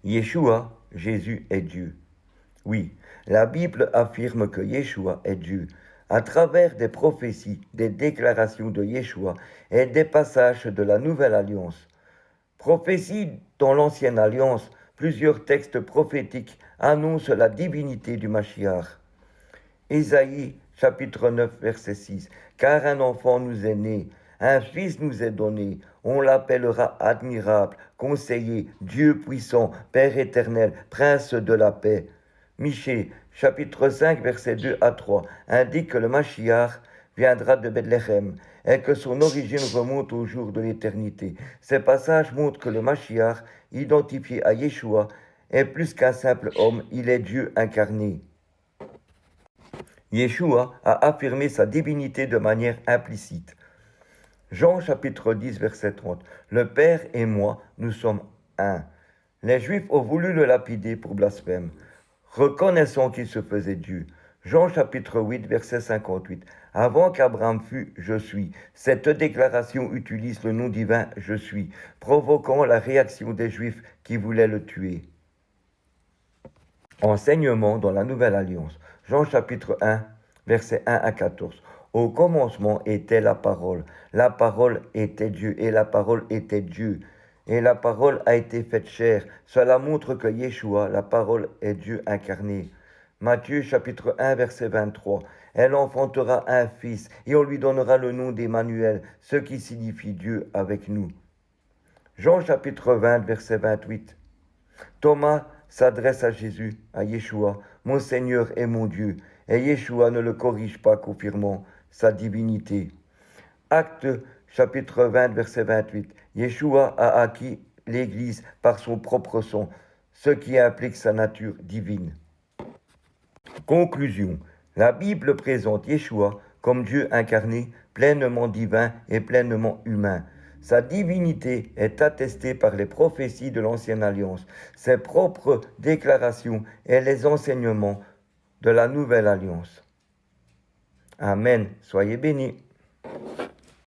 Yeshua, Jésus est Dieu. Oui, la Bible affirme que Yeshua est Dieu. À travers des prophéties, des déclarations de Yeshua et des passages de la Nouvelle Alliance. Prophéties dans l'Ancienne Alliance, plusieurs textes prophétiques annoncent la divinité du Mashiach. Ésaïe chapitre 9 verset 6. Car un enfant nous est né, un fils nous est donné, on l'appellera admirable, conseiller, Dieu puissant, Père éternel, prince de la paix. Michée chapitre 5 verset 2 à 3 indique que le Mashiach viendra de Bethléem et que son origine remonte au jour de l'éternité. Ces passages montrent que le Mashiach, identifié à Yeshua, est plus qu'un simple homme, il est Dieu incarné. Yeshua a affirmé sa divinité de manière implicite. Jean chapitre 10 verset 30. Le Père et moi, nous sommes un. Les Juifs ont voulu le lapider pour blasphème, reconnaissant qu'il se faisait Dieu. Jean chapitre 8 verset 58. Avant qu'Abraham fût, je suis. Cette déclaration utilise le nom divin je suis, provoquant la réaction des Juifs qui voulaient le tuer. Enseignement dans la Nouvelle Alliance. Jean chapitre 1, versets 1 à 14. Au commencement était la parole était Dieu, et la parole était Dieu. Et la parole a été faite chair. Cela montre que Yeshua, la parole, est Dieu incarné. Matthieu chapitre 1, verset 23. Elle enfantera un fils, et on lui donnera le nom d'Emmanuel, ce qui signifie Dieu avec nous. Jean chapitre 20, verset 28. Thomas s'adresse à Jésus, à Yeshua, mon Seigneur et mon Dieu, et Yeshua ne le corrige pas, confirmant sa divinité. Acte chapitre 20, verset 28. Yeshua a acquis l'Église par son propre sang, ce qui implique sa nature divine. Conclusion. La Bible présente Yeshua comme Dieu incarné, pleinement divin et pleinement humain. Sa divinité est attestée par les prophéties de l'Ancienne Alliance, ses propres déclarations et les enseignements de la Nouvelle Alliance. Amen. Soyez bénis.